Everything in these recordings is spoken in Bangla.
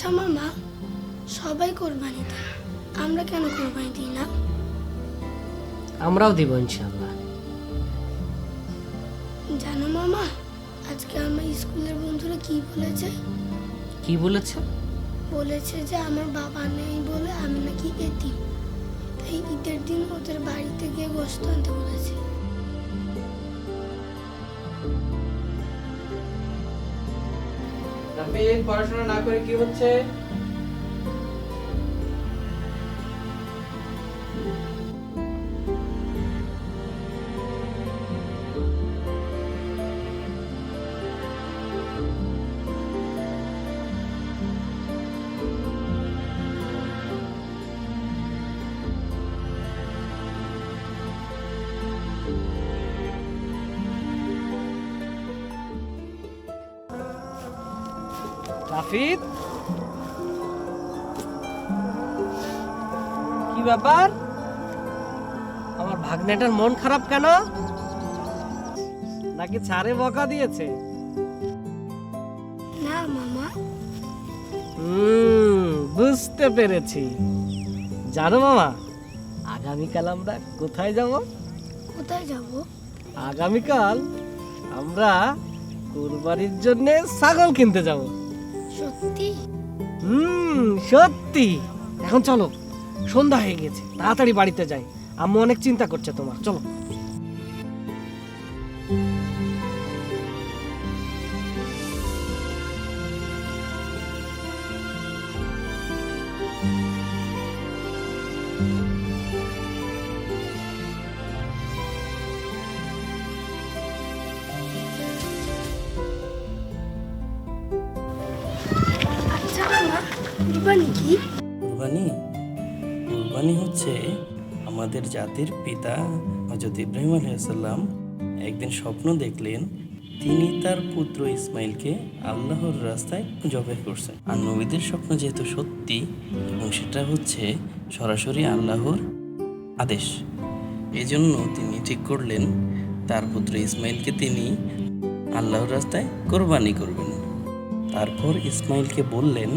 আচ্ছা মামা, সবাই কোরবানি দেয়, আমরা কেন কোরবানি দিই না? আমরাও দিব ইনশাআল্লাহ। জানো মামা, আজকে আমার স্কুলের বন্ধুরা কি বলেছে? কি বলেছে? বলেছে যে আমার বাবা নেই বলে আমি নাকি এতিম, তাই ঈদের দিন ওদের বাড়িতে গিয়ে গোশত আনতে বলেছে। রাফিক, পড়াশোনা না করে কি হচ্ছে? রাফিক, কি ব্যাপার? আমার ভাগ্নেটার মন খারাপ কেন? নাকি ছাড়ে বকা দিয়েছে? না মামা। বুঝতে পেরেছি। জানো মামা, আগামীকাল আমরা কোথায় যাব? কোথায় যাব? আগামীকাল আমরা কুরবানির জন্য ছাগল কিনতে যাব। সত্যি? সত্যি। এখন চলো, সন্ধ্যা হয়ে গেছে, তাড়াতাড়ি বাড়িতে যাই। আম্মু অনেক চিন্তা করছে তোমার, চলো। আচ্ছা মামা, কোরবানি কি? কুরবানি কুরবানি হচ্ছে আমাদের জাতির পিতা হযরত ইব্রাহিম আলাইহিসসালাম একদিন স্বপ্ন দেখলেন তিনি তার পুত্র ইসমাইলকে আল্লাহর রাস্তায় জবাই করছেন। আর নবীদের স্বপ্ন যেহেতু সত্যি এবং সেটা হচ্ছে সরাসরি আল্লাহর আদেশ, এজন্য তিনি ঠিক করলেন তার পুত্র ইসমাইলকে তিনি আল্লাহর রাস্তায় কোরবানি করবেন। তারপর ইসমাইলকে বললেন,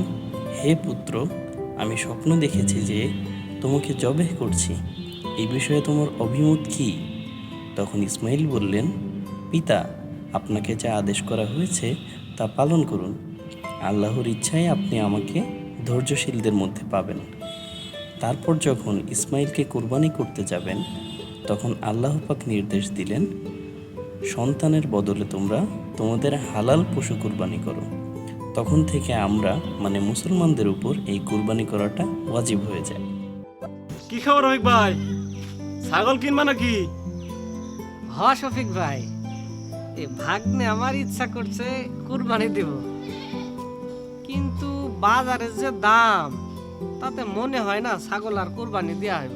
হে পুত্র, আমি স্বপ্ন দেখেছি যে তোমাকে জবেহ করছি, এই বিষয়ে তোমার অভিমত কি? তখন ইসমাইল বললেন, পিতা, আপনাকে যা আদেশ করা হয়েছে তা পালন করুন। আল্লাহর ইচ্ছায় আপনি আমাকে ধৈর্যশীলদের মধ্যে পাবেন। তারপর যখন ইসমাইলকে কোরবানি করতে যাবেন তখন আল্লাহ পাক নির্দেশ দিলেন, সন্তানের বদলে তোমরা তোমাদের হালাল পশু কোরবানি করো। তখন থেকে আমরা মানে মুসলমানদের উপর এই কুরবানি করাটা ওয়াজিব হয়ে যায়। কি খবর রফিক ভাই, ছাগল কিনবা নাকি? হ শফিক ভাই, এই ভাগ্নে আমার ইচ্ছা করছে কুরবানি দিব, কিন্তু বাজারের যে দাম তাতে মনে হয় না ছাগল আর কুরবানি দেওয়া হইব।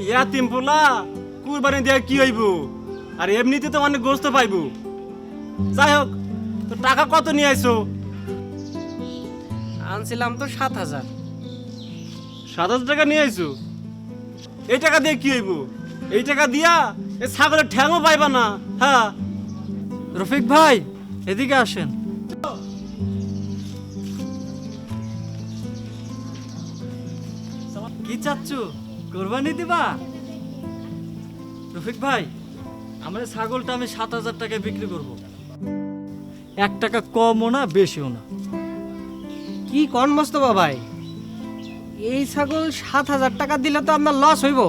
ইয়াতিম পোলা কুরবানি দেয়া কি হইব? আর এমনিতে তো অনেক গোস্ত পাইব। যাই হোক, তো টাকা কত নিয়ে আইছো? আনছিলাম তো 7,000। 7,000 টাকা নিয়ে আইছো? এই টাকা দিয়ে কি হইব? এই টাকা দিয়া এই ছাগলের ঠ্যাংও পাইবা না। হ্যাঁ রফিক ভাই, এদিকে আসেন। কি চাচ্ছু, কোরবানি দিবা? রফিক ভাই, আমার ছাগলটা আমি 7,000 টাকায় বিক্রি করব। 1 টাকা কমও না বেশিও না। কি কোন মোস্তফা ভাই, এই ছাগল 7,000 টাকা দিলে তো আপনার লস হইব।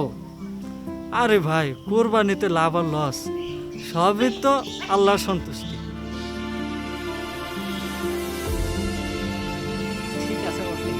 আরে ভাই, কোরবানিতে লাভ আর লস সবই তো আল্লাহর সন্তুষ্টি। ঠিক আছে বসে।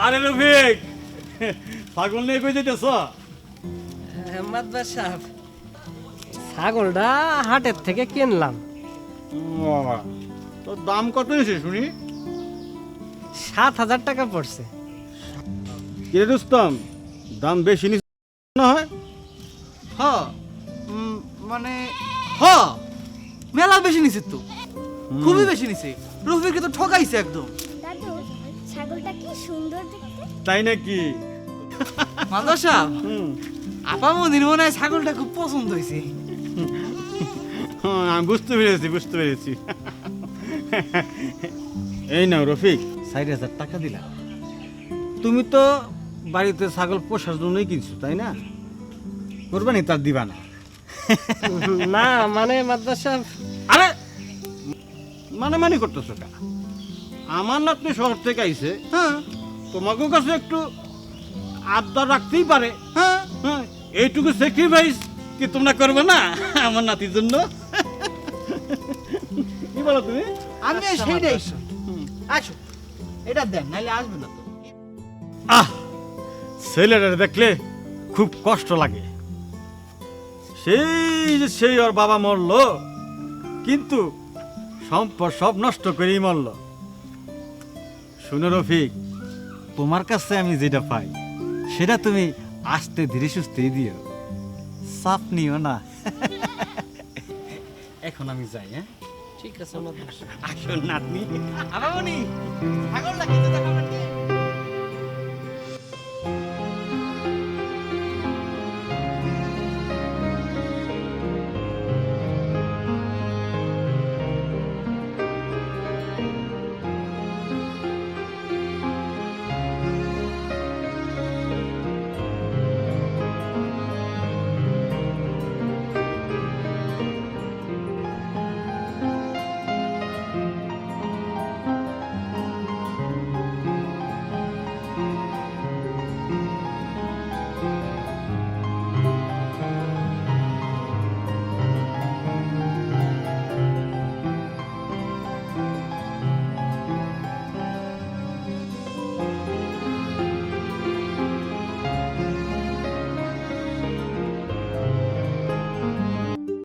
আরে রফিক, ছাগল নিয়ে কই যাইতেছ? মাদবা সাহেব, ছাগলটা হাটের থেকে কিনলাম। বাবা, তোর দাম কত হয়েছে শুনি? 7,000 টাকা পড়ছে। কিরে রুস্তম, দাম বেশি নিস না হয়? হ মানে হ মেলা বেশি নিছে তো, খুবই বেশি নিছে। রফিককে তো ঠকাইছে একদম। দাদু, ছাগলটা কি সুন্দর দেখতে। তাই নাকি? মাদা সাহেব, হুম, আপামনির মনে হয় ছাগলটা খুব পছন্দ হয়েছে। আমি বুঝতে পেরেছি। এই নাও রফিক, 4,000 টাকা দিলাম। তুমি তো বাড়িতে ছাগল পোষার জন্যই কিনছো, তাই না? কোরবানি তার দিবা না? না মানে মাদ্রাস সাহেব, আরে মানে করতেছো কেন? আমার নাতনি শহর থেকে আইছে, হ্যাঁ, তোমাকেও কাছে একটু আবদার রাখতেই পারে। হ্যাঁ হ্যাঁ, এইটুকু স্যাক্রিফাইস কি তোমরা করবে না আমার নাতির জন্য? কি বলো তুমি? আমি সেইটাই আসো, এটা দেন, নাইলে আসবে না তো। আহ, ছেলেটা দেখলে খুব কষ্ট লাগে। সেই ওর বাবা মরলো, কিন্তু সম্পদ সব নষ্ট করেই মরলো। শুনো রফিক, তোমার কাছে আমি যেটা পাই সেটা তুমি আস্তে ধীরে সুস্থেই দিও, চাপ নিও না। এখন আমি যাই। হ্যাঁ, ঠিক আছে মাদ্রাস সাহেব। আসল নাতনি। আপামনি ছাগলটা কিনতে দেখাবেন কি?